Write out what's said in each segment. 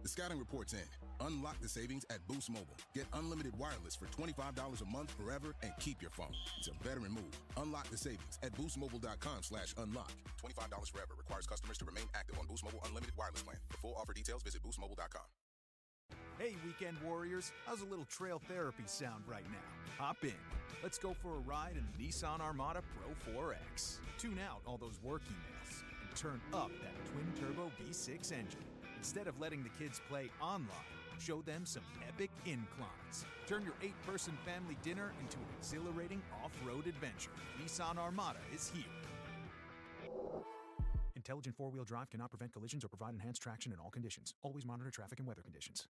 The scouting report's in. Unlock the savings at Boost Mobile. Get unlimited wireless for $25 a month forever and keep your phone. It's a veteran move. Unlock the savings at boostmobile.com/unlock. $25 forever requires customers to remain active on Boost Mobile Unlimited Wireless Plan. For full offer details, visit boostmobile.com. Hey, weekend warriors. How's a little trail therapy sound right now? Hop in. Let's go for a ride in the Nissan Armada Pro 4X. Tune out all those work emails and turn up that twin-turbo V6 engine. Instead of letting the kids play online, show them some epic inclines. Turn your 8-person family dinner into an exhilarating off-road adventure. Nissan Armada is here. Intelligent four-wheel drive cannot prevent collisions or provide enhanced traction in all conditions. Always monitor traffic and weather conditions.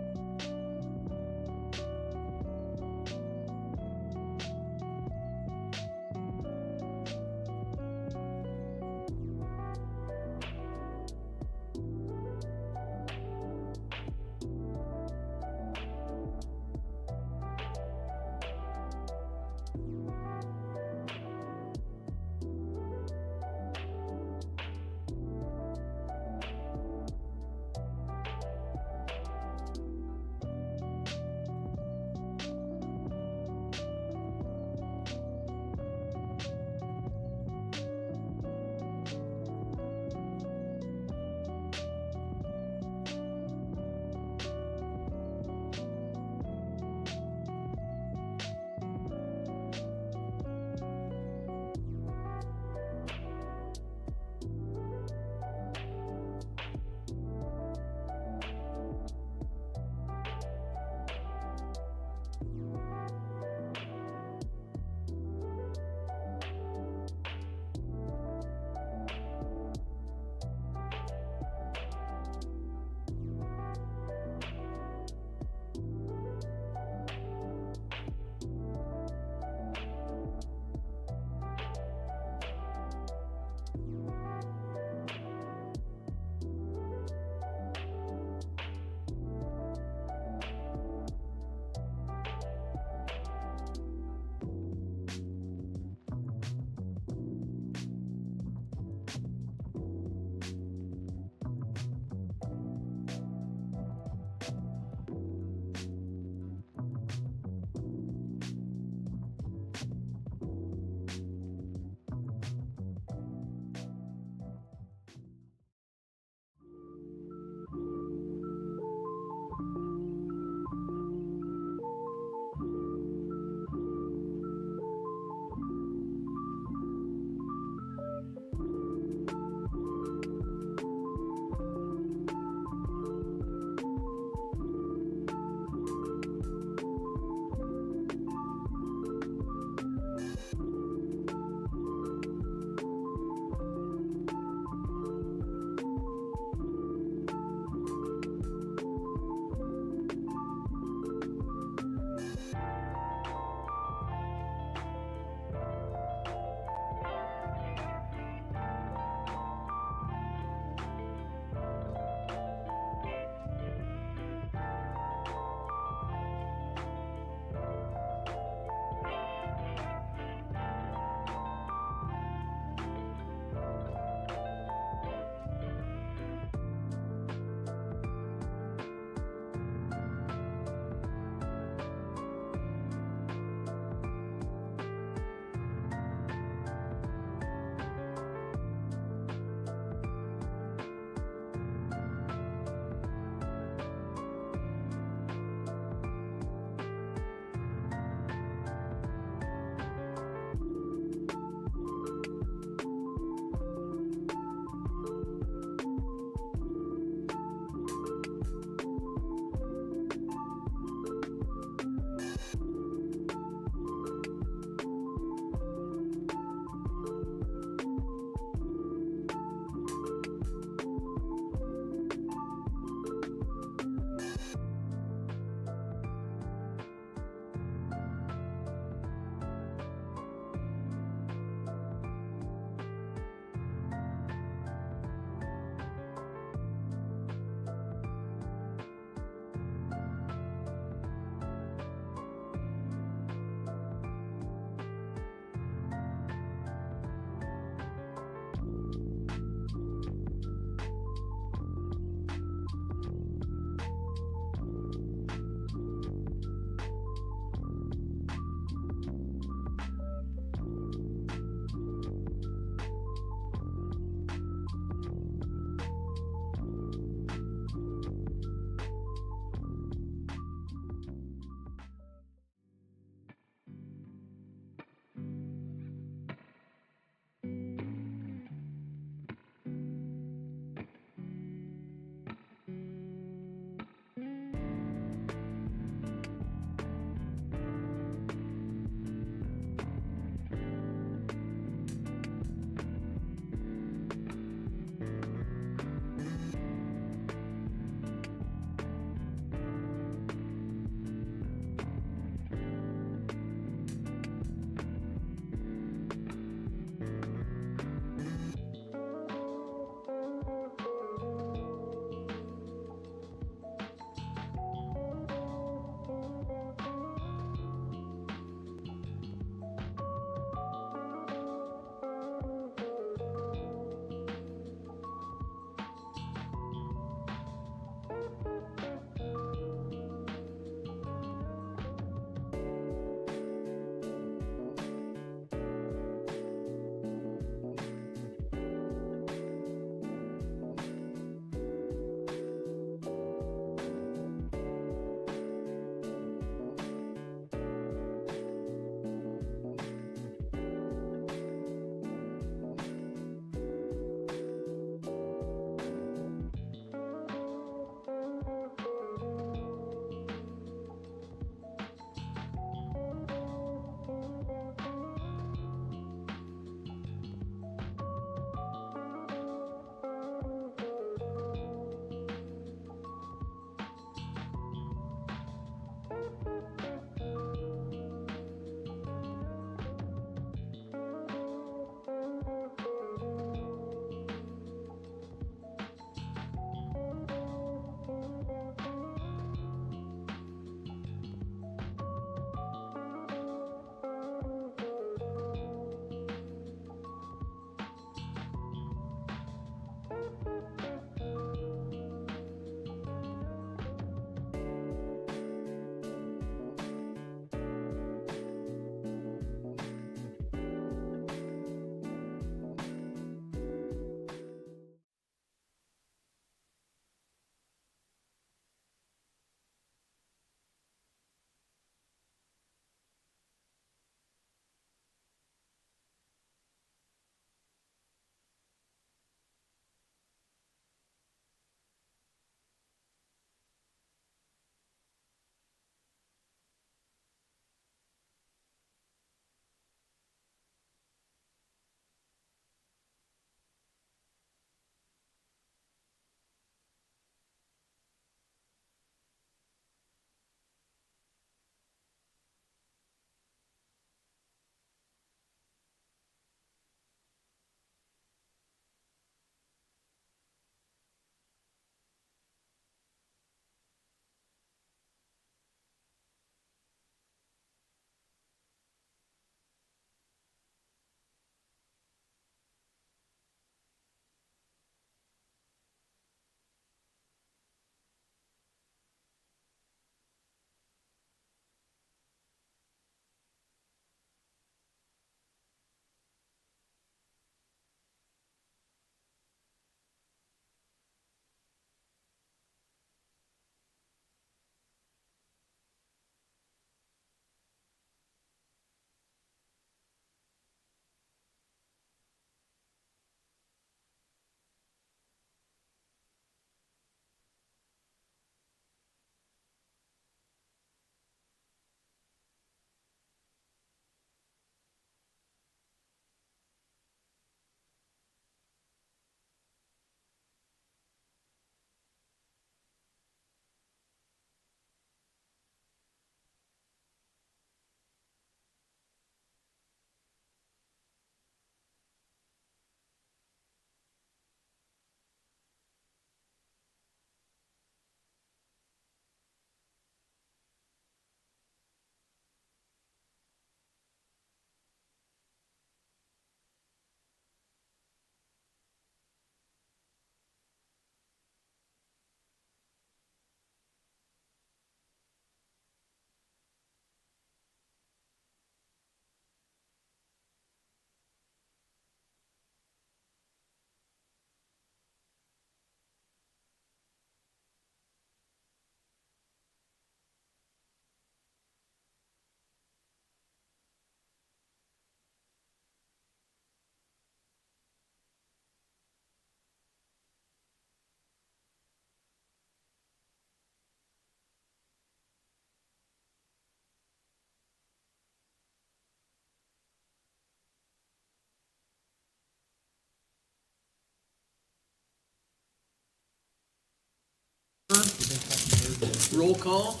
Roll call.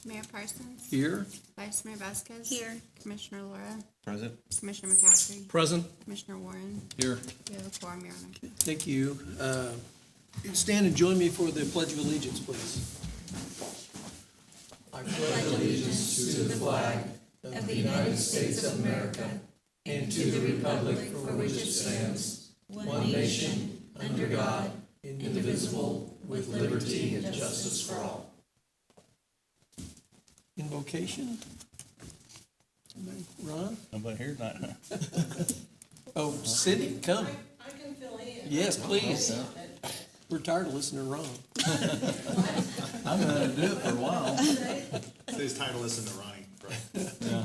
Mayor Parsons. Here. Vice Mayor Vasquez. Here. Commissioner Laura. Present. Commissioner McCaffrey. Present. Commissioner Warren. Here. We have a quorum, Your Honor. Thank you. Stand and join me for the Pledge of Allegiance, please. I pledge allegiance to the flag of the United States of America and to the republic for which it stands, one nation, under God, indivisible, with liberty and justice for all. Invocation. Ron? Nobody here tonight, huh? Oh, Cindy, come. I can fill in. Yes, please. We're tired of listening to Ron. I'm gonna do it for a while. His title isn't to Ronnie. Yeah.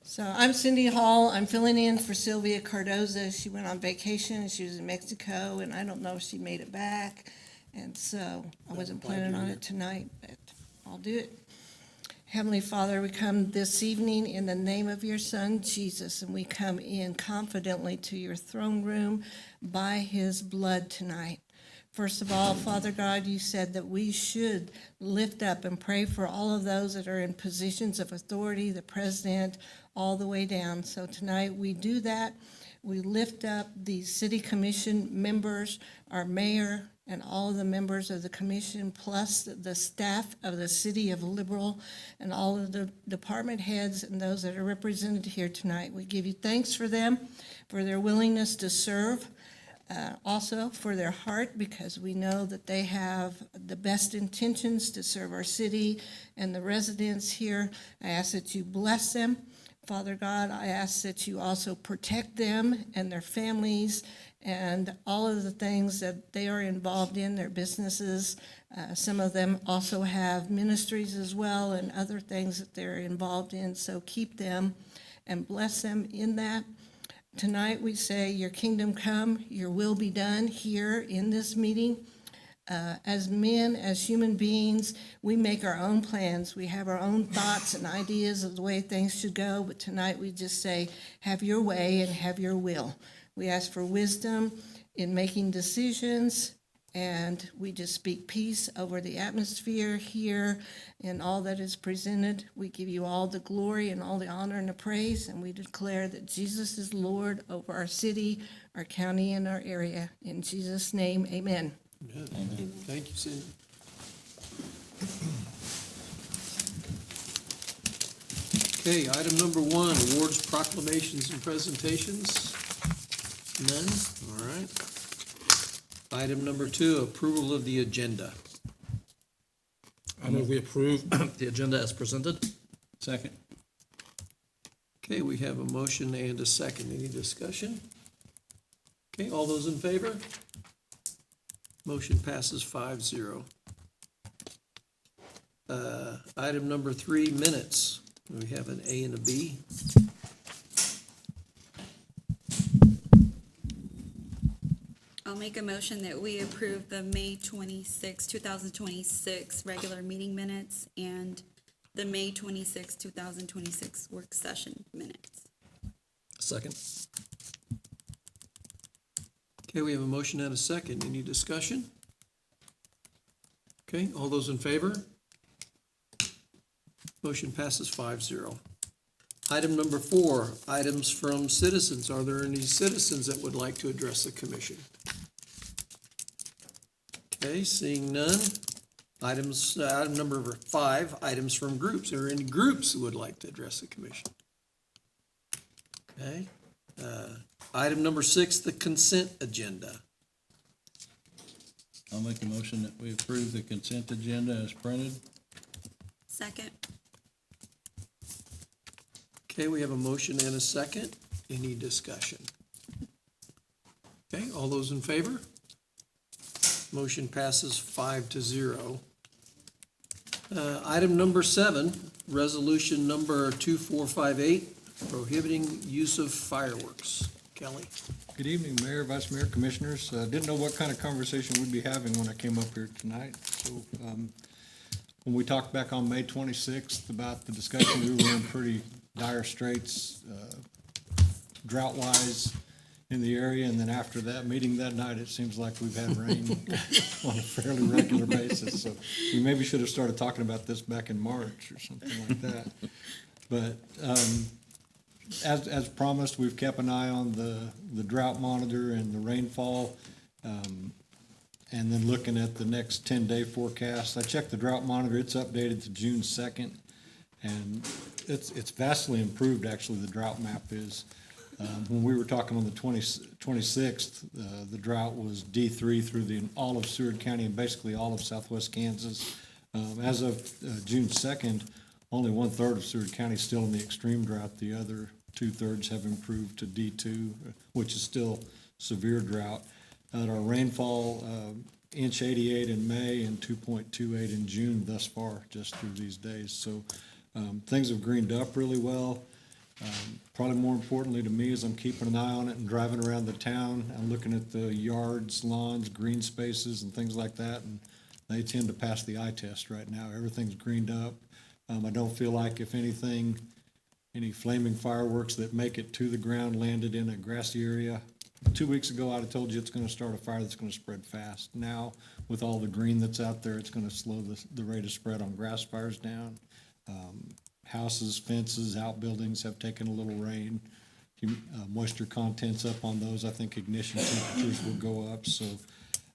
So I'm Cindy Hall. I'm filling in for Sylvia Cardoza. She went on vacation and she was in Mexico, and I don't know if she made it back. And so I wasn't planning on it tonight, but I'll do it. Heavenly Father, we come this evening in the name of your Son, Jesus, and we come in confidently to your throne room by his blood tonight. First of all, Father God, you said that we should lift up and pray for all of those that are in positions of authority, the president, all the way down. So tonight we do that. We lift up the city commission members, our mayor, and all of the members of the commission, plus the staff of the city of Liberal, and all of the department heads and those that are represented here tonight. We give you thanks for them, for their willingness to serve, also for their heart, because we know that they have the best intentions to serve our city and the residents here. I ask that you bless them. Father God, I ask that you also protect them and their families and all of the things that they are involved in, their businesses. Some of them also have ministries as well and other things that they're involved in, so keep them and bless them in that. Tonight we say, your kingdom come, your will be done here in this meeting. As men, as human beings, we make our own plans. We have our own thoughts and ideas of the way things should go, but tonight we just say, have your way and have your will. We ask for wisdom in making decisions, and we just speak peace over the atmosphere here and all that is presented. We give you all the glory and all the honor and the praise, and we declare that Jesus is Lord over our city, our county, and our area. In Jesus' name, amen. Amen. Thank you, Cindy. Okay, item number 1, awards, proclamations, and presentations. None? All right. Item number 2, approval of the agenda. I move we approve the agenda as presented. Second. Okay, we have a motion and a second. Any discussion? Okay, all those in favor? Motion passes 5-0. Item number 3, minutes. We have an A and a B. I'll make a motion that we approve the May 26, 2026 regular meeting minutes and the May 26, 2026 work session minutes. Second. Okay, we have a motion and a second. Any discussion? Okay, all those in favor? Motion passes 5-0. Item number 4, items from citizens. Are there any citizens that would like to address the commission? Okay, seeing none. Item number 5, items from groups. Are there any groups who would like to address the commission? Okay. Item number 6, the consent agenda. I'll make a motion that we approve the consent agenda as printed. Second. Okay, we have a motion and a second. Any discussion? Okay, all those in favor? Motion passes 5-0. Item number 7, resolution number 2458, prohibiting use of fireworks. Kelly? Good evening, Mayor, Vice Mayor, Commissioners. Didn't know what kind of conversation we'd be having when I came up here tonight. So when we talked back on May 26th about the discussion, we were in pretty dire straits, drought-wise in the area. And then after that meeting that night, it seems like we've had rain on a fairly regular basis. So we maybe should have started talking about this back in March or something like that. But as promised, we've kept an eye on the drought monitor and the rainfall, and then looking at the next 10-day forecast. I checked the drought monitor. It's updated to June 2nd, and it's vastly improved, actually, the drought map is. When we were talking on the 26th, the drought was D3 through all of Seward County and basically all of southwest Kansas. As of June 2nd, only 1/3 of Seward County is still in the extreme drought. The other 2/3 have improved to D2, which is still severe drought. Our rainfall, inch 88 in May and 2.28 in June thus far, just through these days. So things have greened up really well. Probably more importantly to me is I'm keeping an eye on it and driving around the town. I'm looking at the yards, lawns, green spaces and things like that, and they tend to pass the eye test right now. Everything's greened up. I don't feel like, if anything, any flaming fireworks that make it to the ground landed in a grassy area. 2 weeks ago, I'd have told you it's gonna start a fire that's gonna spread fast. Now, with all the green that's out there, it's gonna slow the rate of spread on grass fires down. Houses, fences, outbuildings have taken a little rain. Moisture content's up on those. I think ignition temperatures will go up. So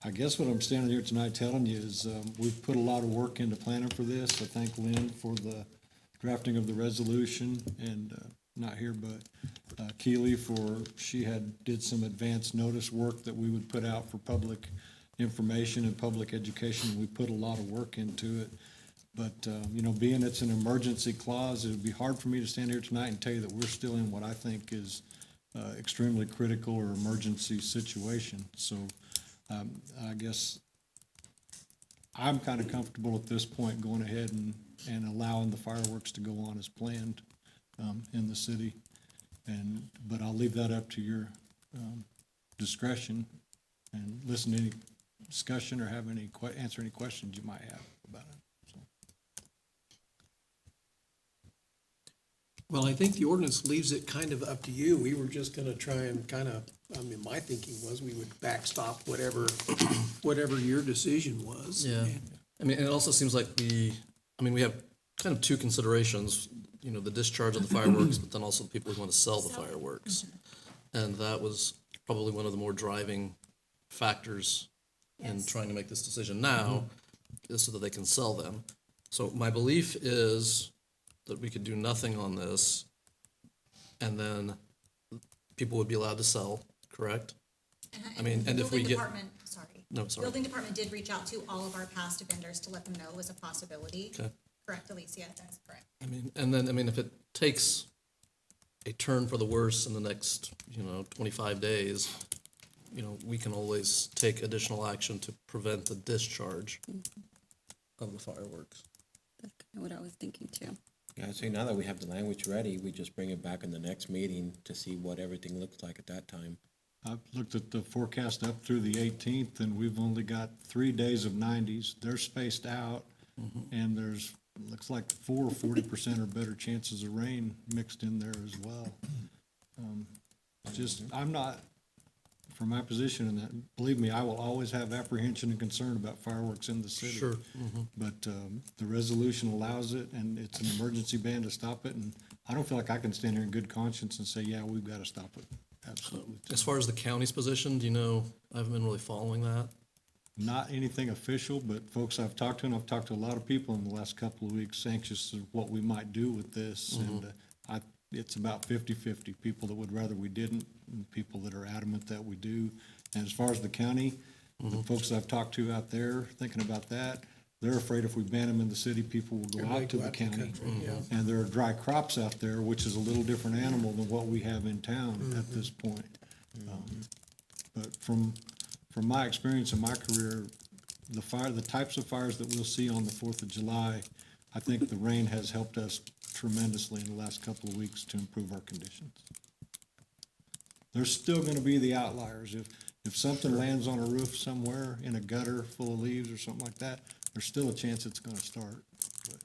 I guess what I'm standing here tonight telling you is, we've put a lot of work into planning for this. I thank Lynn for the drafting of the resolution, and, not here, but Keely did some advance notice work that we would put out for public information and public education. We put a lot of work into it. But, being it's an emergency clause, it would be hard for me to stand here tonight and tell you that we're still in what I think is extremely critical or emergency situation. So I guess I'm kind of comfortable at this point going ahead and allowing the fireworks to go on as planned in the city. But I'll leave that up to your discretion and listen to any discussion or answer any questions you might have about it. Well, I think the ordinance leaves it kind of up to you. We were just gonna try and my thinking was we would backstop whatever your decision was. Yeah. I mean, and it also seems like we have kind of two considerations, the discharge of the fireworks, but then also the people who want to sell the fireworks. And that was probably one of the more driving factors in trying to make this decision now, is so that they can sell them. So my belief is that we could do nothing on this, and then people would be allowed to sell, correct? And if we get. Building department did reach out to all of our past offenders to let them know it was a possibility. Okay. Correct, Alicia, that's correct. If it takes a turn for the worse in the next, 25 days, we can always take additional action to prevent the discharge of the fireworks. That's kind of what I was thinking too. Yeah, so now that we have the language ready, we just bring it back in the next meeting to see what everything looks like at that time. I've looked at the forecast up through the 18th, and we've only got 3 days of 90s. They're spaced out, and looks like 4 or 40% or better chances of rain mixed in there as well. I'm not, from my position in that, believe me, I will always have apprehension and concern about fireworks in the city. Sure. But the resolution allows it, and it's an emergency ban to stop it, and I don't feel like I can stand here in good conscience and say, yeah, we've got to stop it. Absolutely. As far as the county's position, I haven't been really following that. Not anything official, but folks I've talked to, and I've talked to a lot of people in the last couple of weeks, anxious of what we might do with this, and it's about 50-50, people that would rather we didn't, and people that are adamant that we do. And as far as the county, the folks I've talked to out there thinking about that, they're afraid if we ban them in the city, people will go out to the county. And there are dry crops out there, which is a little different animal than what we have in town at this point. But from my experience in my career, the types of fires that we'll see on the 4th of July, I think the rain has helped us tremendously in the last couple of weeks to improve our conditions. There's still gonna be the outliers. If something lands on a roof somewhere in a gutter full of leaves or something like that, there's still a chance it's gonna start. But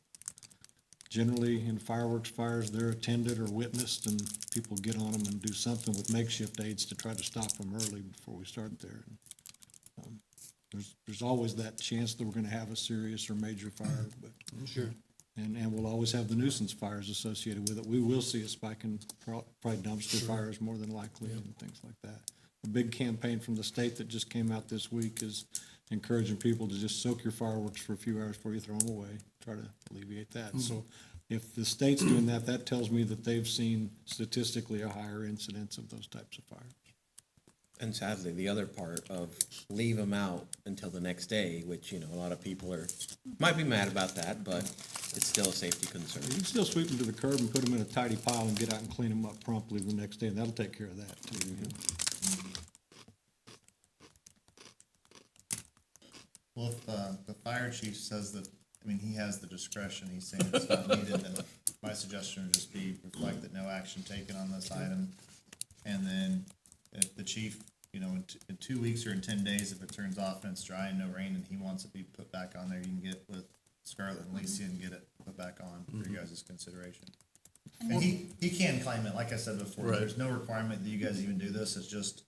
generally, in fireworks fires, they're attended or witnessed, and people get on them and do something with makeshift aids to try to stop them early before we start there. There's always that chance that we're gonna have a serious or major fire, but. Sure. And we'll always have the nuisance fires associated with it. We will see a spike in probably dumpster fires more than likely and things like that. A big campaign from the state that just came out this week is encouraging people to just soak your fireworks for a few hours before you throw them away, try to alleviate that. So if the state's doing that, that tells me that they've seen statistically a higher incidence of those types of fires. And sadly, the other part of leave them out until the next day, which, a lot of people might be mad about that, but it's still a safety concern. You can still sweep them to the curb and put them in a tidy pile and get out and clean them up promptly the next day, and that'll take care of that too. Well, if the fire chief says that, he has the discretion, he's saying it's not needed, then my suggestion would just be reflect that no action taken on this item. And then if the chief, in 2 weeks or in 10 days, if it turns off and it's dry and no rain and he wants it to be put back on there, you can get with Scarlett and Lisa and get it put back on for you guys' consideration. And he can claim it, like I said before, Right. There's no requirement that you guys even do this, it's just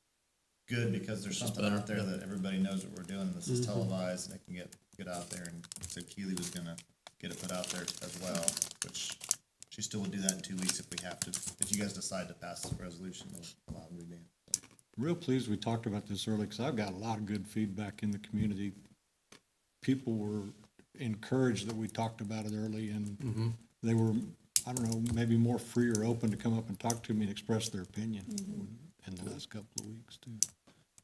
good because there's something out there that everybody knows what we're doing. This is televised and it can get out there. And so Keely was gonna get it put out there as well, which she still would do that in 2 weeks if we have to. If you guys decide to pass this resolution, it'll allow me to. Real pleased we talked about this early, because I've got a lot of good feedback in the community. People were encouraged that we talked about it early, and they were, I don't know, maybe more free or open to come up and talk to me and express their opinion in the last couple of weeks, too.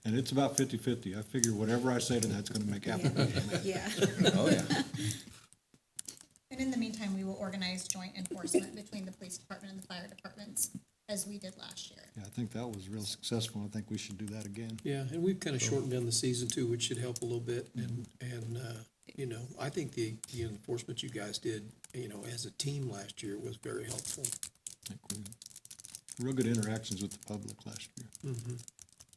And it's about 50-50. I figure whatever I say to that's gonna make half of it. Yeah. Oh, yeah. And in the meantime, we will organize joint enforcement between the police department and the fire departments, as we did last year. Yeah, I think that was real successful. I think we should do that again. Yeah, and we've kind of shortened down the season too, which should help a little bit. And you know, I think the enforcement you guys did, you know, as a team last year was very helpful. I think we real good interactions with the public last year.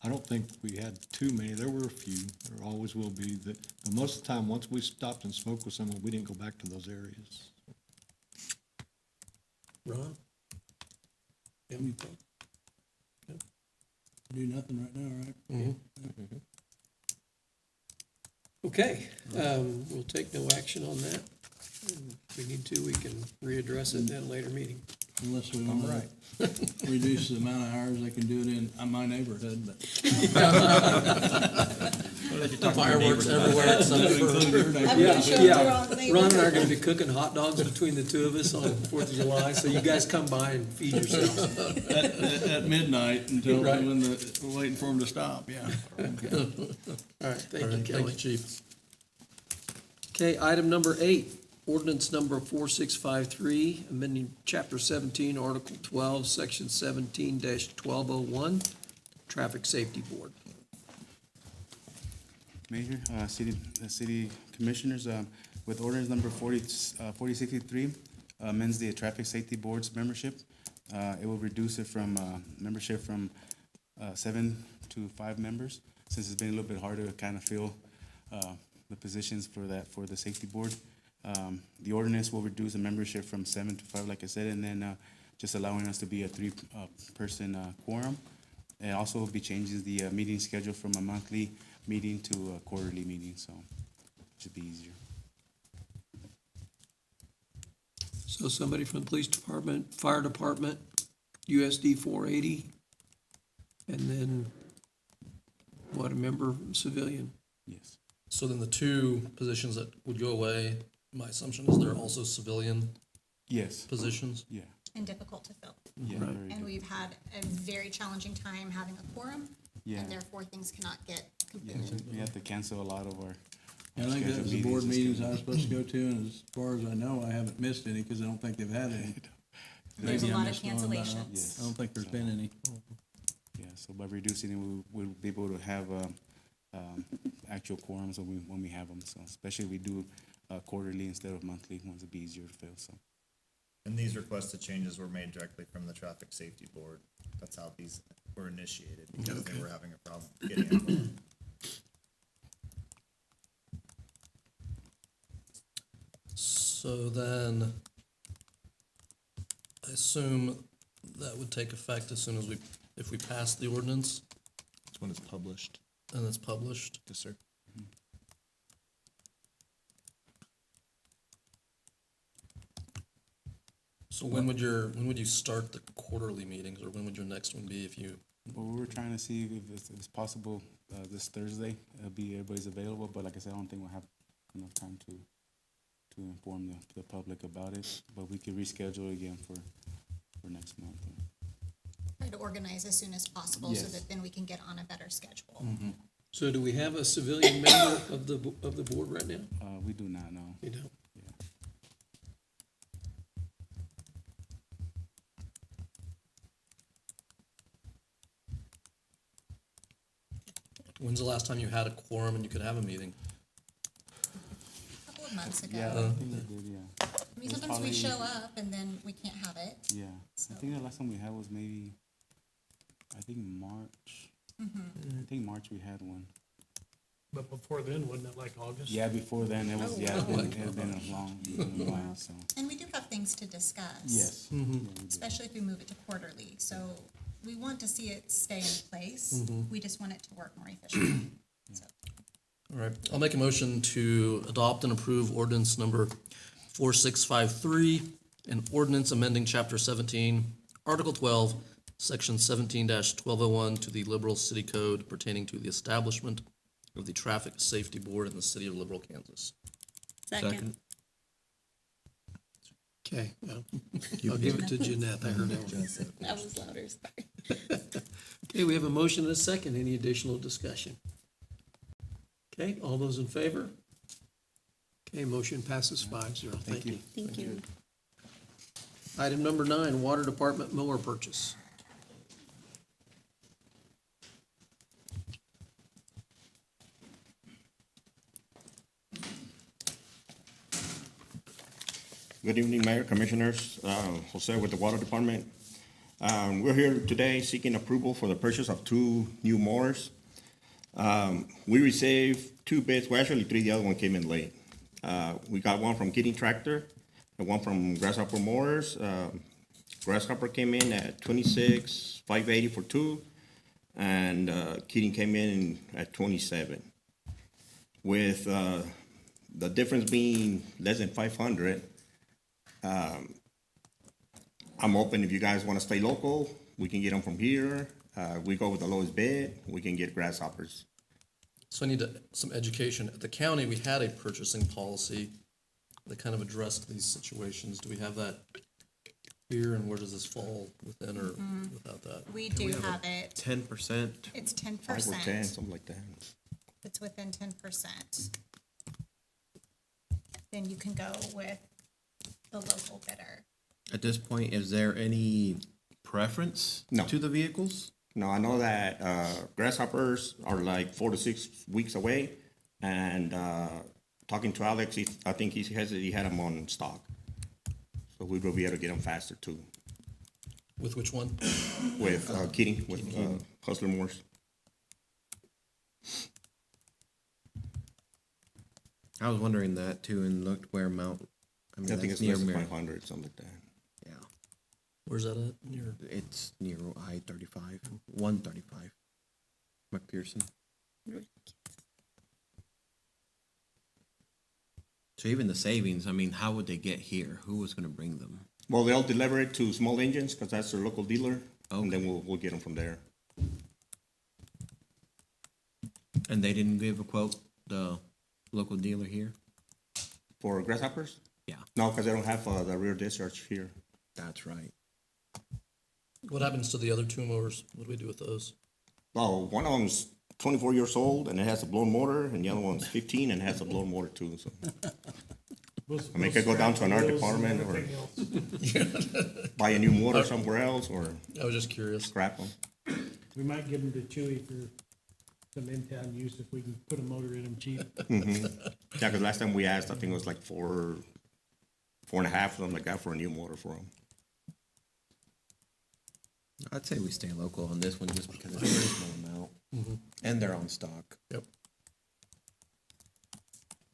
I don't think we had too many. There were a few. There always will be. But most of the time, once we stopped and spoke with someone, we didn't go back to those areas. Ron? Yeah. Do nothing right now, right? Okay, we'll take no action on that. And if we need to, we can readdress it at a later meeting. Unless we want to reduce the amount of hours they can do it in my neighborhood, but. Fireworks everywhere except for. Yeah, Ron and I are gonna be cooking hot dogs between the two of us on 4th of July, so you guys come by and feed yourselves. At midnight until Right. when we're waiting for them to stop, yeah. All right, thank you, Thank Kelly. you, Chief. Okay, item number 8, ordinance number 4653, amending chapter 17, article 12, section 17-1201, traffic safety board. Mayor, city commissioners, with ordinance number 4063, amends the traffic safety board's membership. It will reduce it from, membership from 7 to 5 members, since it's been a little bit harder to kind of fill the positions for the safety board. The ordinance will reduce the membership from 7 to 5, like I said, and then just allowing us to be a 3-person quorum. It also will be changing the meeting schedule from a monthly meeting to a quarterly meeting, so it should be easier. So somebody from the police department, fire department, USD 480, and then, what, a member civilian? Yes. So then the 2 positions that would go away, my assumption is they're also civilian Yes. positions? Yeah. And difficult to fill. Yeah. Right. Very And good. we've had a very challenging time having a quorum, Yeah. and therefore things cannot get Yeah, completed. we have to cancel a lot of our. I think that was the board meetings I was supposed to go to, and as far as I know, I haven't missed any, because I don't think they've had any. There's a Maybe I lot of missed one, but I don't- cancellations. I don't think there's been any. Yeah, so by reducing it, we'll be able to have actual quorums when we have them. So especially if we do quarterly instead of monthly, ones it'd be easier to fill. So And these requested changes were made directly from the traffic safety board. That's how these were initiated, because they were having a problem getting it. So then, I assume that would take effect as soon as if we pass the ordinance That's when it's published. and it's published. Yes, sir. So when would you start the quarterly meetings, or when would your next one be if you? but we were trying to see if it's possible this Thursday. Everybody's available, but like I said, I don't think we'll have enough time to inform the public about it. But we could reschedule again for next month. Try to organize as soon as possible, so Yes. that then we can get on a better schedule. So do we have a civilian member of the board right now? We do not know. You don't? Yeah. When's the last time you had a quorum and you could have a meeting? A couple of months ago. Yeah, I think they did. Yeah. I mean, It was sometimes we probably- show up and then we can't have it. Yeah. So- I think the last time we had was maybe, I think March. I think March we had one. But before then, wasn't it like August? Yeah, before then, it was, Oh, yeah, wow. it had been a long while, so. And we do have things to discuss. Yes. Yeah, we do. Especially if we move it to quarterly, so we want to see it stay in place. We just want it to work more efficiently. So, All right, I'll make a motion to adopt and approve ordinance number 4653, an ordinance amending chapter 17, article 12, section 17-1201 to the Liberal City Code pertaining to the establishment of the Traffic Safety Board in the city of Liberal, Kansas. Second. Okay, well, I'll give it to Jeanette. I heard that one. That was louder, sorry. Okay, we have a motion and a second. Any additional discussion? Okay, all those in favor? Okay, motion passes 5-0. Thank you. Thank you. Item number 9, Water Department mower purchase. Good evening, Mayor, Commissioners. Jose with the Water Department. We're here today seeking approval for the purchase of 2 new mowers. We received 2 bids, well, actually 3, the other one came in late. We got one from Keating Tractor and one from Grasshopper Mowers. Grasshopper came in at $26,580 for 2, and Keating came in at $27. With the difference being less than $500, I'm open if you guys want to stay local, we can get them from here. We go with the lowest bid, we can get Grasshoppers. So I need some education. At the county, we had a purchasing policy that kind of addressed these situations. Do we have that here, and where does this fall within or without that? we do have it. 10%. It's 5 or 10, 10%. something like that. It's within 10%. Then you can go with the local bidder. At this point, is there any preference No. to the vehicles? No, I know that Grasshoppers are like 4 to 6 weeks away, and talking to Alex, I think he had them on stock. So we will be able to get them faster too, With which one? with Keating, with Hustler Mowers. I was wondering that too, and looked where Mount, I mean, I think that's it's near less than Mar- 500, something like that. Yeah, Where's that at? Near, it's near I-35, 135, McPherson. So even the savings, I mean, how would they get here? Who was gonna bring them? Well, they'll deliver it to Small Engines, because that's their local dealer, and then we'll get them from there. And they didn't give a quote, the local dealer here? For Grasshoppers? Yeah, No, because they don't have the rear discharge here. that's right. what happens to the other 2 mowers? What do we do with those? Oh, one of them's 24 years old, and it has a blown motor, and the other one's 15 and has a blown motor too, so. I mean, it could go down to another department, or buy a new motor somewhere else, or I was just curious. scrap them. We might give them to Chewy for some in-town use if we can put a motor in them cheap. Yeah, because last time we asked, I think it was like 4.5, something like that, for a new motor for them. I'd say we stay local on this one just because it's a very small amount. And they're on stock. Yep.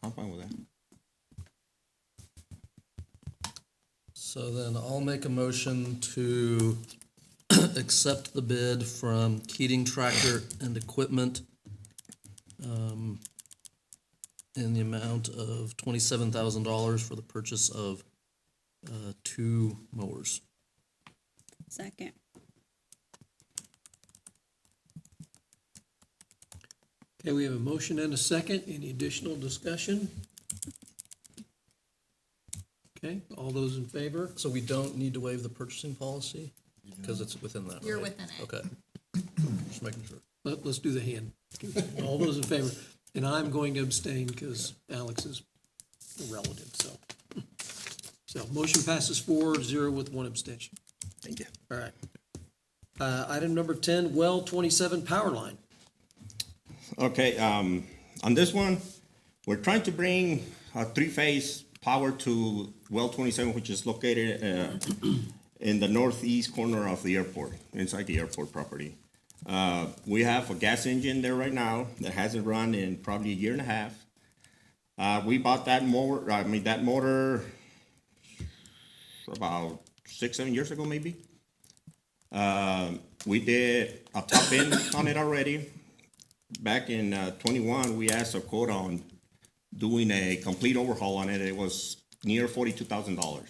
I'm fine with that. So then I'll make a motion to accept the bid from Keating Tractor and Equipment in the amount of $27,000 for the purchase of 2 mowers. Second. Okay, we have a motion and a second. Any additional discussion? Okay, all those in favor? So we don't need to waive the purchasing policy? Because it's within that, You're right? within it. Okay. Just making sure. Let's do the hand. All those in favor? And I'm going to abstain because Alex is a relative, so. So motion passes 4-0 with 1 abstention. Thank you. All right. Item number 10, well 27 power line. Okay, on this one, we're trying to bring 3-phase power to well 27, which is located in the northeast corner of the airport, inside the airport property. We have a gas engine there right now that hasn't run in probably a year and a half. We bought that motor about 6-7 years ago, maybe. We did a top end on it already. Back in 21, we asked a quote on doing a complete overhaul on it. It was near $42,000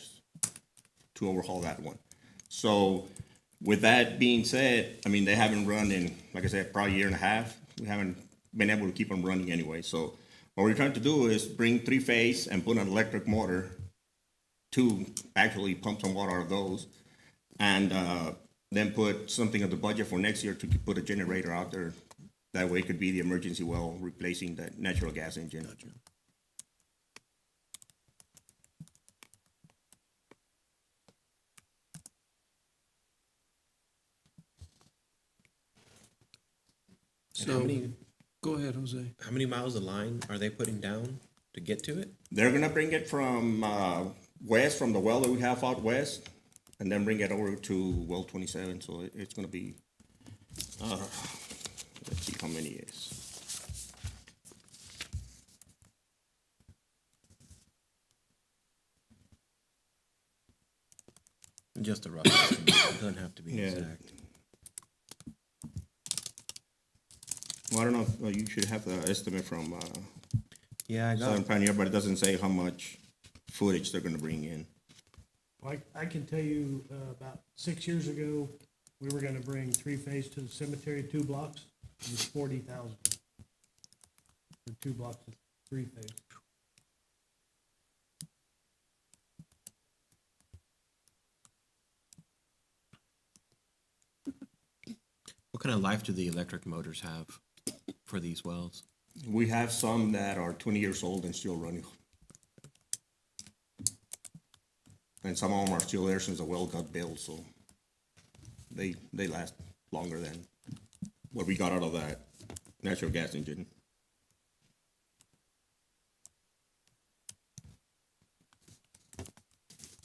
to overhaul that one. So with that being said, I mean, they haven't run in, like I said, probably a year and a half. We haven't been able to keep them running anyway. So what we're trying to do is bring three-phase and put an electric motor to actually pump some water out of those. And then put something in the budget for next year to put a generator out there. That way it could be the emergency well replacing that natural gas engine. And how So, many, go ahead, Jose. how many miles of line are they putting down to get to it? They're gonna bring it from west, from the well that we have out west, and then bring it over to well 27. So it's gonna be, let's see how many it is. Just a rough estimate, it doesn't have to be Yeah. exact. Well, I don't know, you should have the estimate from Yeah, I Southern got, Pioneer, but it doesn't say how much footage they're gonna bring in. I can tell you, about 6 years ago, we were gonna bring three-phase to the cemetery, 2 blocks. It was 40,000 for 2 blocks of three-phase. what kind of life do the electric motors have for these wells? We have some that are 20 years old and still running. And some of them are still there since the well got built, so they last longer than what we got out of that natural gas engine.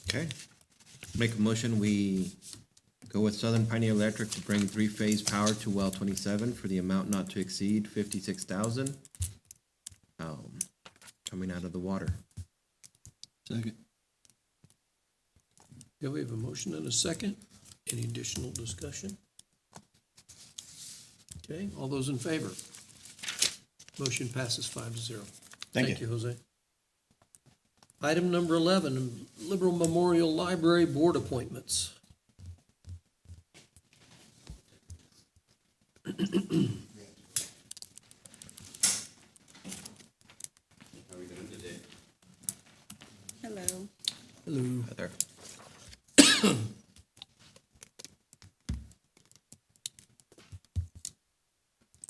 Okay. Make a motion, we go with Southern Pioneer Electric to bring three-phase power to well 27 for the amount not to exceed 56,000. Coming out of the water. Second. Yeah, we have a motion and a second. Any additional discussion? Okay, all those in favor? Motion passes 5-0. Thank you, Jose. Item number 11, Liberal Memorial Library Board appointments. Hello. Hello. Heather.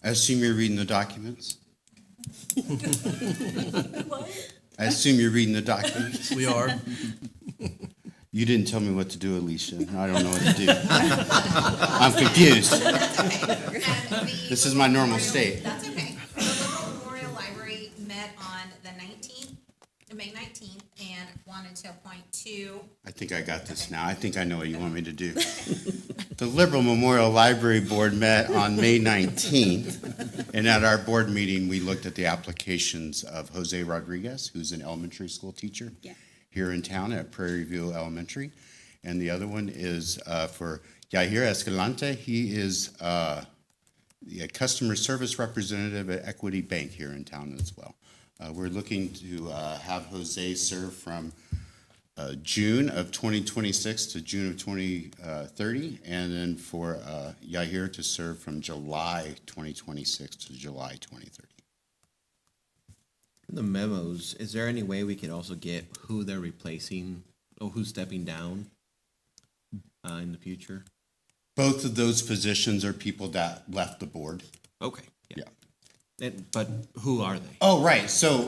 I assume you're reading the documents? I assume you're reading the documents? We are. You didn't tell me what to do, Alicia. I don't know what to do. I'm confused. This is my normal state. That's okay. The Liberal Memorial Library met on the 19th, May 19th, and wanted to appoint 2. I think I got this now. I think I know what you want me to do. The Liberal Memorial Library Board met on May 19th, and at our board meeting, we looked at the applications of Jose Rodriguez, who's an elementary school teacher Yeah. here in town at Prairie View Elementary. And the other one is for Yair Escalante. He is the customer service representative at Equity Bank here in town as well. We're looking to have Jose serve from June of 2026 to June of 2030, and then for Yair to serve from July 2026 to July 2030. The memos, is there any way we could also get who they're replacing or who's stepping down in the future? Both of those positions are people that left the board. Okay. Yeah. But who are they? Oh, right. So,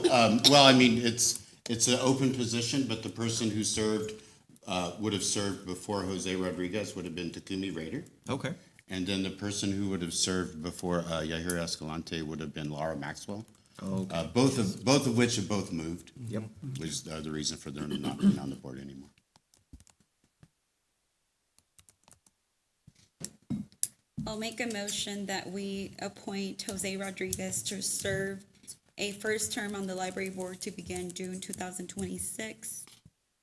well, I mean, it's an open position, but the person who served would have served before Jose Rodriguez would have been Takumi Rader. Okay. And then the person who would have served before Yair Escalante would have been Laura Maxwell. Okay. Both of which have both moved. Yep. Which is the reason for them not being on the board anymore. I'll make a motion that we appoint Jose Rodriguez to serve a first term on the library board to begin June 2026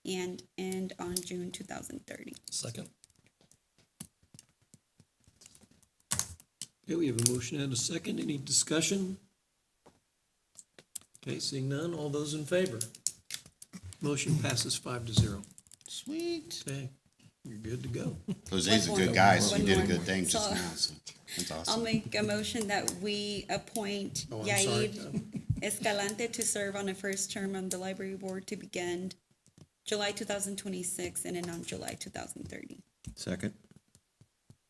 and end on June 2030. Second. Okay, we have a motion and a second. Any discussion? Okay, seeing none, all those in favor? Motion passes 5-0. Sweet. Okay, you're good to go. Jose's a One good more. guy, so One he did a more. good thing just So- now, so that's I'll awesome. make a motion that we appoint Oh, I'm sorry. Yair Escalante to serve on the first term on the library board to begin July 2026 and end on July 2030. Second.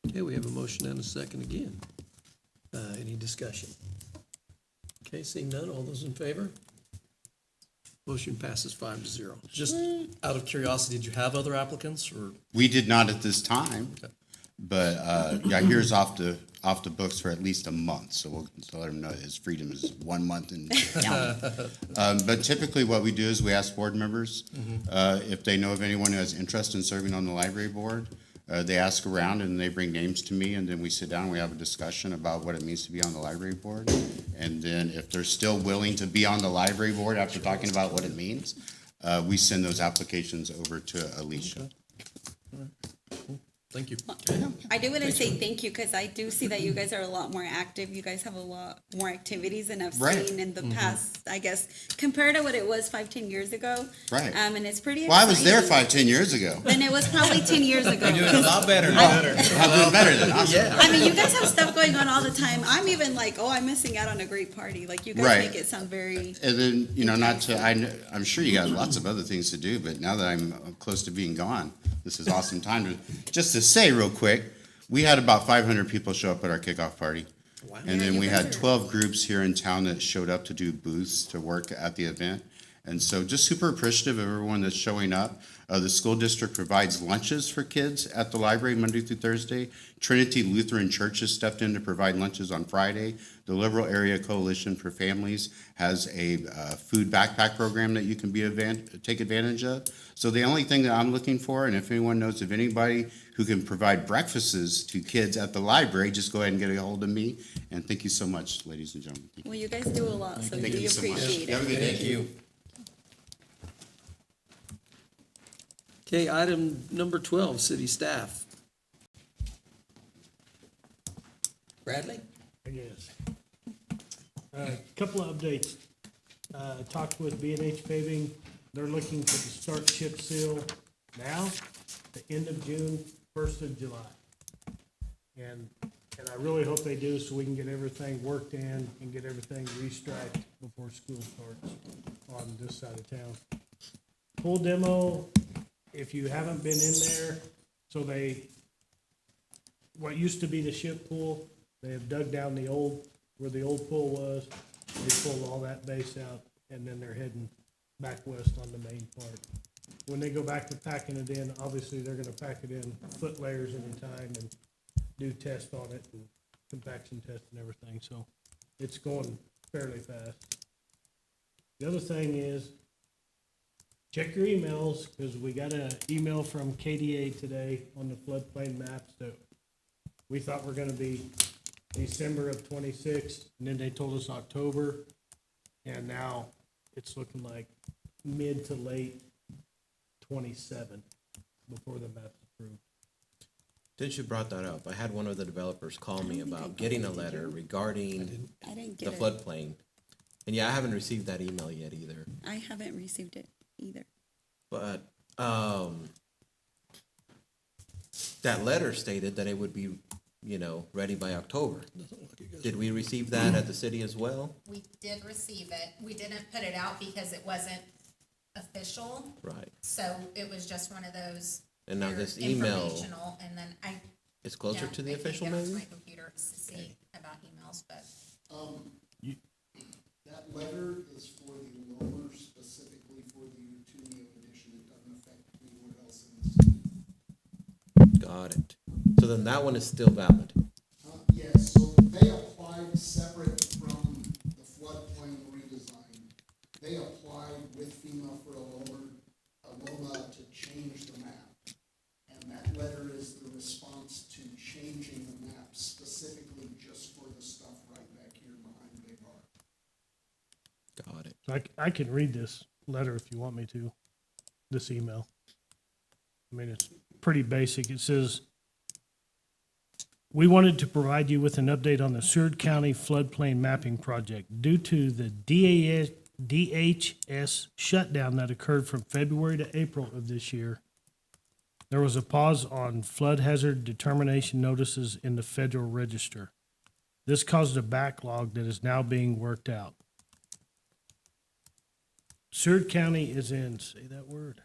Okay, we have a motion and a second again. Any discussion? Okay, seeing none, all those in favor? Motion passes 5-0. Just out of curiosity, did you have other applicants or? We did not at this time, but Yahir's off the books for at least a month, so we'll let him know his freedom is 1 month and counting. But typically what we do is we ask board members if they know of anyone who has interest in serving on the library board. They ask around and they bring names to me, and then we sit down and we have a discussion about what it means to be on the library board. And then if they're still willing to be on the library board after talking about what it means, we send those applications over to Alicia. Thank you. I do want to say thank you because I do see that you guys are a lot more active. You guys have a lot more activities than I've Right. seen in the past, I guess, compared to what it was 5-10 years ago. Right. And it's pretty Well, I was there exciting. 5-10 years ago. Then it was probably 10 years ago. You're doing a lot better now. I'm doing better than awesome. I mean, you guys have stuff going on all the time. I'm even like, oh, I'm missing out on a great party. Like, you guys Right. make it sound very. And then, I'm sure you got lots of other things to do, but now that I'm close to being gone, this is awesome time just to say real quick, we had about 500 people show up at our kickoff party. And then we had 12 groups here in town that showed up to do booths to work at the event. And so just super appreciative of everyone that's showing up. The school district provides lunches for kids at the library Monday through Thursday. Trinity Lutheran Church has stepped in to provide lunches on Friday. The Liberal Area Coalition for Families has a food backpack program that you can take advantage of. So the only thing that I'm looking for, and if anyone knows of anybody who can provide breakfasts to kids at the library, just go ahead and get a hold of me. And thank you so much, ladies and gentlemen. Well, you guys do a lot, so Thank we you so much. appreciate You have a it. good day. Thank you. Okay, item number 12, city staff. Bradley? I guess. Couple of updates. Talked with B&H paving. They're looking to start chip seal now, the end of June, 1st of July. And I really hope they do so we can get everything worked in and get everything restriped before school starts on this side of town. Full demo, if you haven't been in there, so what used to be the ship pool, they have dug down where the old pool was. They pulled all that base out, and then they're heading back west on the main part. When they go back to packing it in, obviously they're gonna pack it in foot layers at a time and do tests on it and compaction test and everything, so it's going fairly fast. The other thing is, check your emails, because we got an email from KDA today on the floodplain maps that we thought were gonna be December of 26, and then they told us October, and now it's looking like mid to late 27 before the map's approved. Since you brought that up, I had one of the developers call me about getting a letter regarding I didn't the get it. floodplain. And yeah, I haven't received that email yet either. I haven't received it either. But that letter stated that it would be, ready by October. Did we receive that at the city as well? We did receive it. We didn't put it out because it wasn't official. Right. So it was just one of those. And now they're this email informational, and then is closer to the official I can't maybe? get onto my computer to see about emails, but. That letter is for the loaner, specifically for the Utumio edition. It doesn't affect anywhere else in the city. Got it. So then that one is still valid. Yes, so they applied separate from the floodplain redesign. They applied with FEMA for a LOMA to change the map. And that letter is the response to changing the map specifically just for the stuff right back here behind Big R. Got it. So I can read this letter if you want me to, this email. I mean, it's pretty basic. It says, We wanted to provide you with an update on the Seward County floodplain mapping project. Due to the DHS shutdown that occurred from February to April of this year, there was a pause on flood hazard determination notices in the Federal Register. This caused a backlog that is now being worked out. Seward County is in, say that word.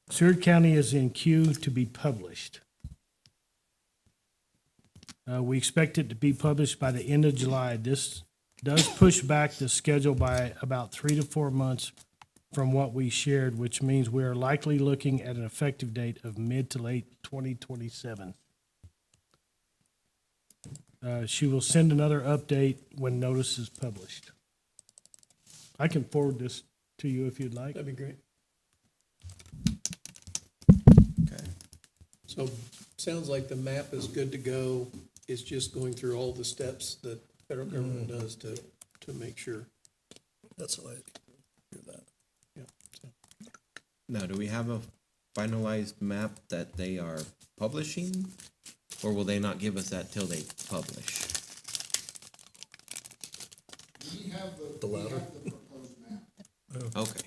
Seward County is in queue to be published. We expect it to be published by the end of July. This does push back the schedule by about 3 to 4 months from what we shared, which means we are likely looking at an effective date of mid to late 2027. She will send another update when notice is published. I can forward this to you if you'd like. That'd be great. Okay. So, sounds like the map is good to go. It's just going through all the steps that federal government does to make sure. That's how I hear that. Yeah. So. Now, do we have a finalized map that they are publishing? Or will they not give us that till they publish? We have The we latter. have the proposed map. Okay.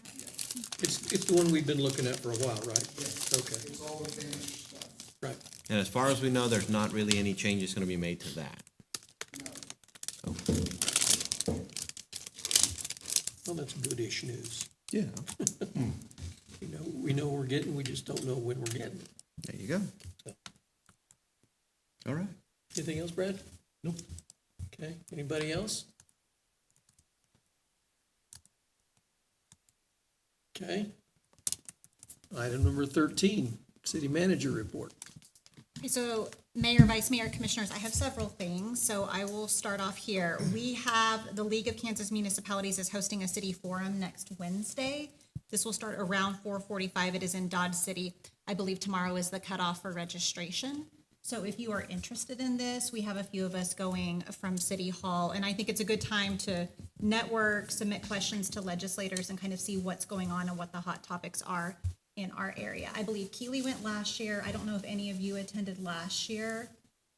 It's the one we've been looking at for a while, right? Yes. Okay, It's all the finished stuff. right. And as far as we know, there's not really any changes gonna be made to that. No. Well, that's goodish news. Yeah. We know what we're getting, we just don't know when we're getting it. There you go. So. All right. Anything else, Brad? Nope. Okay, anybody else? Okay. Item number 13, city manager report. Okay, so Mayor, Vice Mayor, Commissioners, I have several things, so I will start off here. We have, the League of Kansas Municipalities is hosting a city forum next Wednesday. This will start around 4:45. It is in Dodge City. I believe tomorrow is the cutoff for registration. So if you are interested in this, we have a few of us going from City Hall, and I think it's a good time to network, submit questions to legislators, and kind of see what's going on and what the hot topics are in our area. I believe Keely went last year. I don't know if any of you attended last year,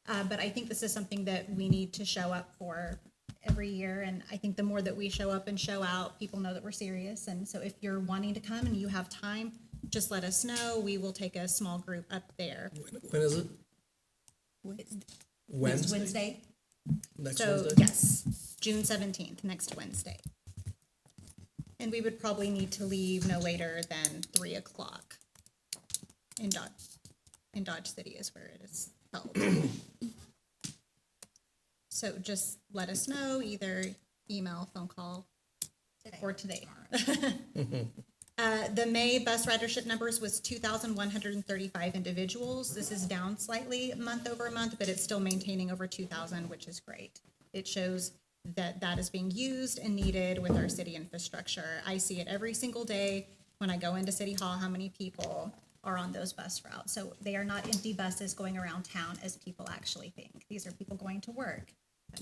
but I think this is something that we need to show up for every year, and I think the more that we show up and show out, people know that we're serious. And so if you're wanting to come and you have time, just let us know. We will take a small group up there. When is it? It's Wednesday? Wednesday. Next So, Wednesday? yes, June 17th, next Wednesday. And we would probably need to leave no later than 3 o'clock in Dodge City is where it is held. So just let us know, either email, phone call, or today. The May bus ridership numbers was 2,135 individuals. This is down slightly month over month, but it's still maintaining over 2,000, which is great. It shows that that is being used and needed with our city infrastructure. I see it every single day when I go into City Hall, how many people are on those bus routes. So they are not empty buses going around town as people actually think. These are people going to work,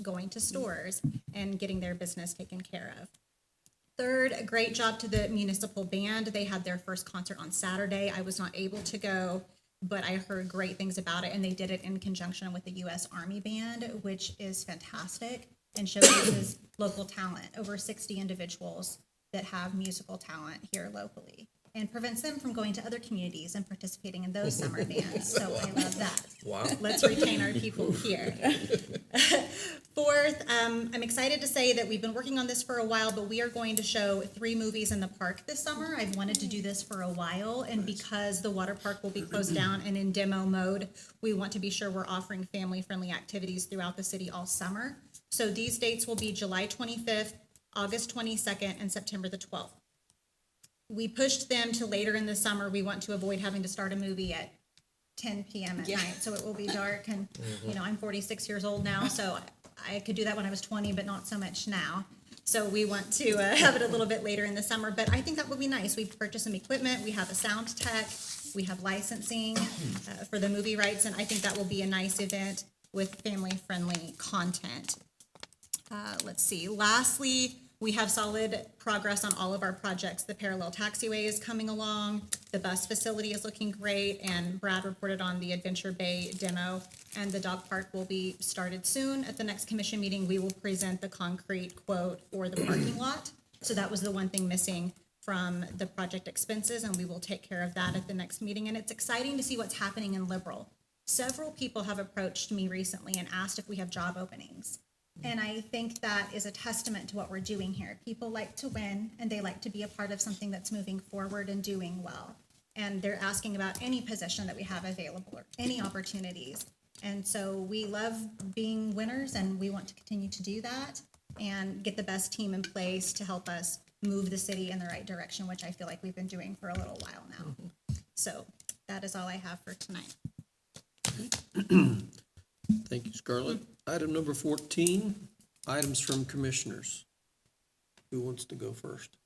going to stores, and getting their business taken care of. Third, a great job to the municipal band. They had their first concert on Saturday. I was not able to go, but I heard great things about it, and they did it in conjunction with the U.S. Army Band, which is fantastic and showcases local talent, over 60 individuals that have musical talent here locally, and prevents them from going to other communities and participating in those summer bands. So I love that. Wow. Let's retain our people here. Fourth, I'm excited to say that we've been working on this for a while, but we are going to show 3 movies in the park this summer. I've wanted to do this for a while, and because the water park will be closed down and in demo mode, we want to be sure we're offering family-friendly activities throughout the city all summer. So these dates will be July 25th, August 22nd, and September the 12th. We pushed them to later in the summer. We want to avoid having to start a movie at 10 p.m. at night, so it will be dark. And, you know, I'm 46 years old now, so I could do that when I was 20, but not so much now. So we want to have it a little bit later in the summer, but I think that would be nice. We've purchased some equipment. We have a sound tech. We have licensing for the movie rights, and I think that will be a nice event with family-friendly content. Let's see. Lastly, We have solid progress on all of our projects. The parallel taxiway is coming along, the bus facility is looking great, and Brad reported on the Adventure Bay demo, and the dog park will be started soon. At the next commission meeting, we will present the concrete quote for the parking lot. So that was the one thing missing from the project expenses, and we will take care of that at the next meeting. And it's exciting to see what's happening in Liberal. Several people have approached me recently and asked if we have job openings. And I think that is a testament to what we're doing here. People like to win, and they like to be a part of something that's moving forward and doing well. And they're asking about any position that we have available or any opportunities. And so we love being winners, and we want to continue to do that and get the best team in place to help us move the city in the right direction, which I feel like we've been doing for a little while now. So that is all I have for tonight. Thank you, Scarlett. Item number 14, items from commissioners. Who wants to go first?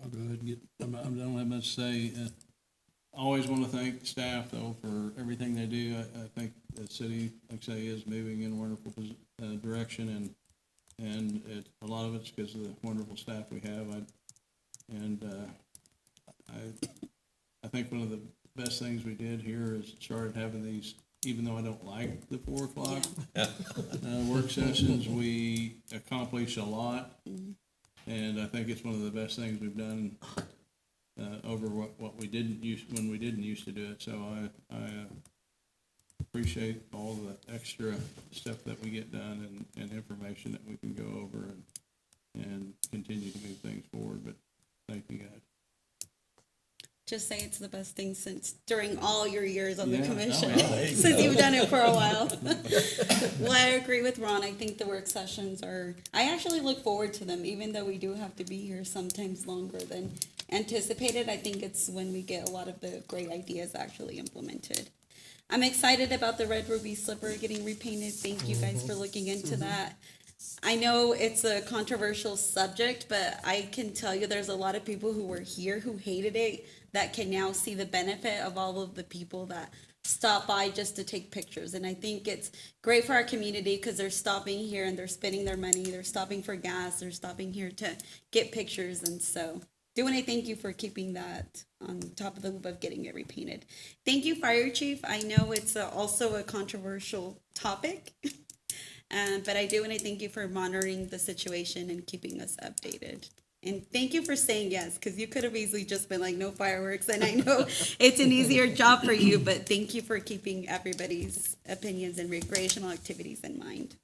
I'll go ahead and get, I don't have much to say. I always want to thank staff, though, for everything they do. I think the city, like I say, is moving in a wonderful direction, and a lot of it's because of the wonderful staff we have. I think one of the best things we did here is started having these, even though I don't like the 4 o'clock work sessions, we accomplish a lot. And I think it's one of the best things we've done over what we didn't use, when we didn't used to do it. So I appreciate all the extra stuff that we get done and information that we can go over and continue to move things forward. But thank you, guys. Just say it's the best thing since during all your years on the Yeah. commission, Oh, yeah. since you've done it for a while. Well, I agree with Ron. I think the work sessions I actually look forward to them, even though we do have to be here sometimes longer than anticipated. I think it's when we get a lot of the great ideas actually implemented. I'm excited about the Red Ruby slipper getting repainted. Thank you guys for looking into that. I know it's a controversial subject, but I can tell you there's a lot of people who were here who hated it that can now see the benefit of all of the people that stop by just to take pictures. And I think it's great for our community because they're stopping here and they're spending their money. They're stopping for gas. They're stopping here to get pictures. And so do want to thank you for keeping that on top of the loop of getting it repainted. Thank you, Fire Chief. I know it's also a controversial topic. But I do want to thank you for monitoring the situation and keeping us updated. And thank you for saying yes, because you could have easily just been like, no fireworks. And I know it's an easier job for you, but thank you for keeping everybody's opinions and recreational activities in mind.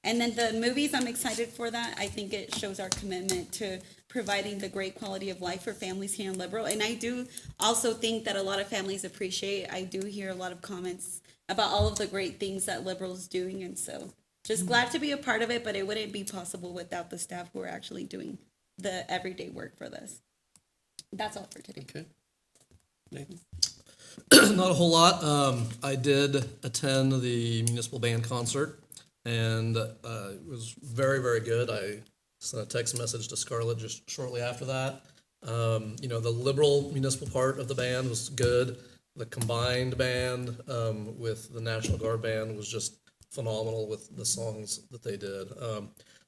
And then the movies, I'm excited for that. I think it shows our commitment to providing the great quality of life for families here in Liberal. And I do also think that a lot of families appreciate, I do hear a lot of comments about all of the great things that Liberal is doing. And so just glad to be a part of it, but it wouldn't be possible without the staff who are actually doing the everyday work for this. That's all for today. Okay. Nathan? Not a whole lot. I did attend the municipal band concert, and it was very, very good. I sent a text message to Scarlett just shortly after that. The Liberal municipal part of the band was good. The combined band with the National Guard band was just phenomenal with the songs that they did.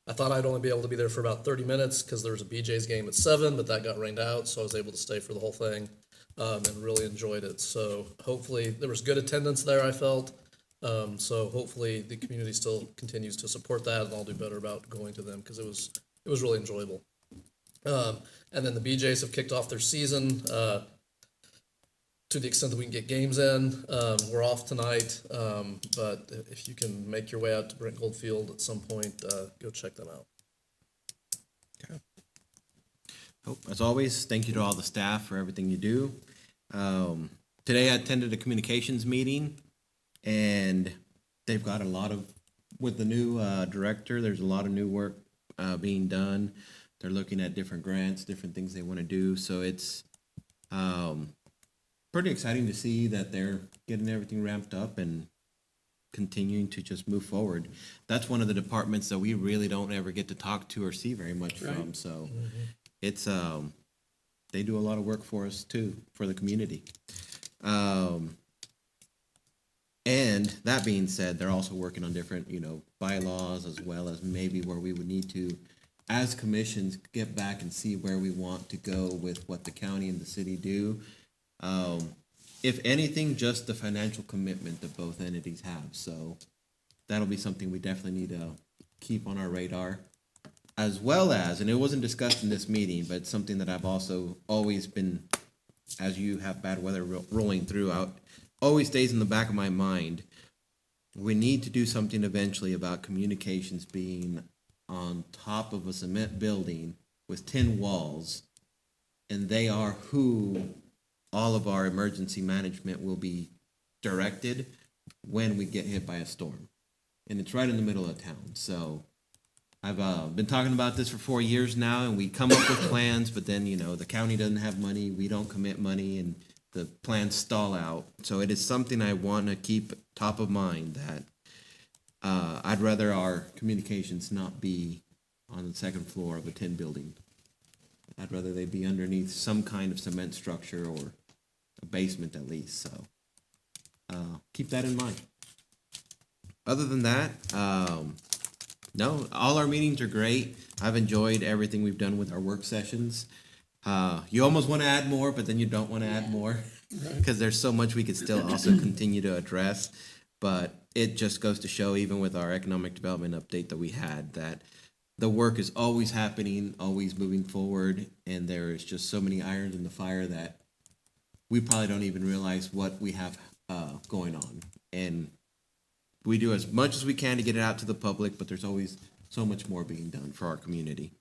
I thought I'd only be able to be there for about 30 minutes because there was a BJ's game at 7, but that got rained out, so I was able to stay for the whole thing and really enjoyed it. So hopefully there was good attendance there, I felt. So hopefully the community still continues to support that, and I'll do better about going to them because it was really enjoyable. And then the BJ's have kicked off their season. To the extent that we can get games in. We're off tonight, but if you can make your way out to Brent Goldfield at some point, go check them out. Okay. As always, thank you to all the staff for everything you do. Today I attended a communications meeting, and they've got a lot of, with the new director, there's a lot of new work being done. They're looking at different grants, different things they want to do, so it's pretty exciting to see that they're getting everything ramped up and continuing to just move forward. That's one of the departments that we really don't ever get to talk to or see very much from. So it's they do a lot of work for us too, for the community. And that being said, they're also working on different, you know, bylaws as well as maybe where we would need to, as commissions, get back and see where we want to go with what the county and the city do. If anything, just the financial commitment that both entities have. So that'll be something we definitely need to keep on our radar. As well as, and it wasn't discussed in this meeting, but it's something that I've also always been, as you have bad weather rolling through, always stays in the back of my mind. We need to do something eventually about communications being on top of a cement building with tin walls, and they are who all of our emergency management will be directed when we get hit by a storm. And it's right in the middle of town. So I've been talking about this for 4 years now, and we come up with plans, but then, you know, the county doesn't have money, we don't commit money, and the plans stall out. So it is something I want to keep top of mind, that I'd rather our communications not be on the second floor of a tin building. I'd rather they be underneath some kind of cement structure or a basement at least. So keep that in mind. Other than that, no, all our meetings are great. I've enjoyed everything we've done with our work sessions. You almost want to add more, but then you don't want to add more because there's so much we could still also continue to address. But it just goes to show, even with our economic development update that we had, that the work is always happening, always moving forward, and there is just so many irons in the fire that we probably don't even realize what we have going on. And we do as much as we can to get it out to the public, but there's always so much more being done for our community.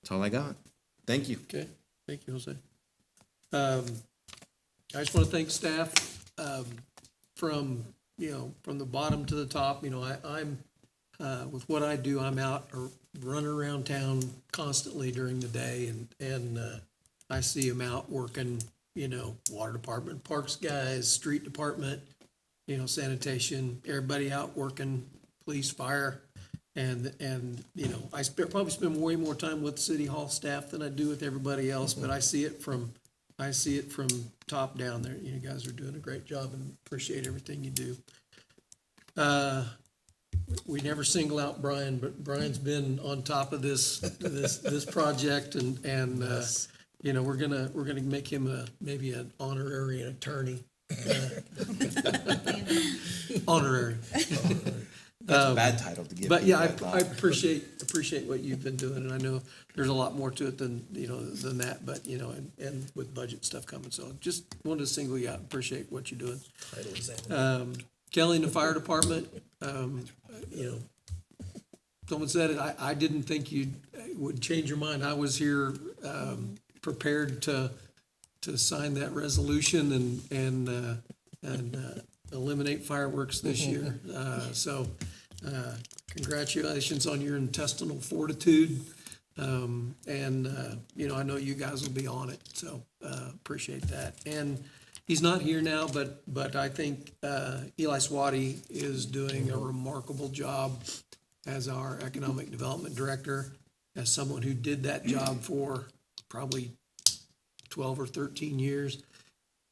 That's all I got. Thank you. Okay, thank you, Jose. I just want to thank staff, from the bottom to the top. You know, I'm with what I do, I'm out or running around town constantly during the day, and I see them out working, you know, water department, parks guys, street department, you know, sanitation, everybody out working, police, fire. And you know, I probably spend way more time with City Hall staff than I do with everybody else, but I see it from top down there. You guys are doing a great job and appreciate everything you do. We never single out Brian, but Brian's been on top of this project, and you know, we're gonna make him maybe an honorary attorney. Honorary. That's a bad title to give. But yeah, I appreciate what you've been doing, and I know there's a lot more to it than that. But you know, and with budget stuff coming, so just wanted to single you out. Appreciate what you're doing. Kelly in the fire department, you know, someone said it. I didn't think you would change your mind. I was here prepared to sign that resolution and eliminate fireworks this year. So congratulations on your intestinal fortitude. And you know, I know you guys will be on it, so appreciate that. And he's not here now, but I think Eli Swati is doing a remarkable job as our economic development director, as someone who did that job for probably 12 or 13 years.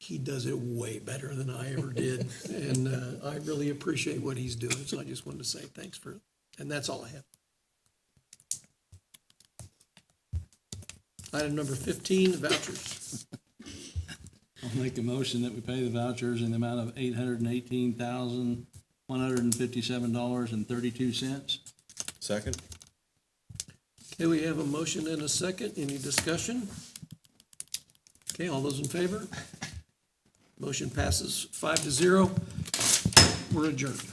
He does it way better than I ever did, and I really appreciate what he's doing. So I just wanted to say thanks for it, and that's all I have. Item number 15, vouchers. I'll make a motion that we pay the vouchers in the amount of $818,157.32. Second. Okay, we have a motion and a second. Any discussion? Okay, all those in favor? Motion passes 5-0. We're adjourned.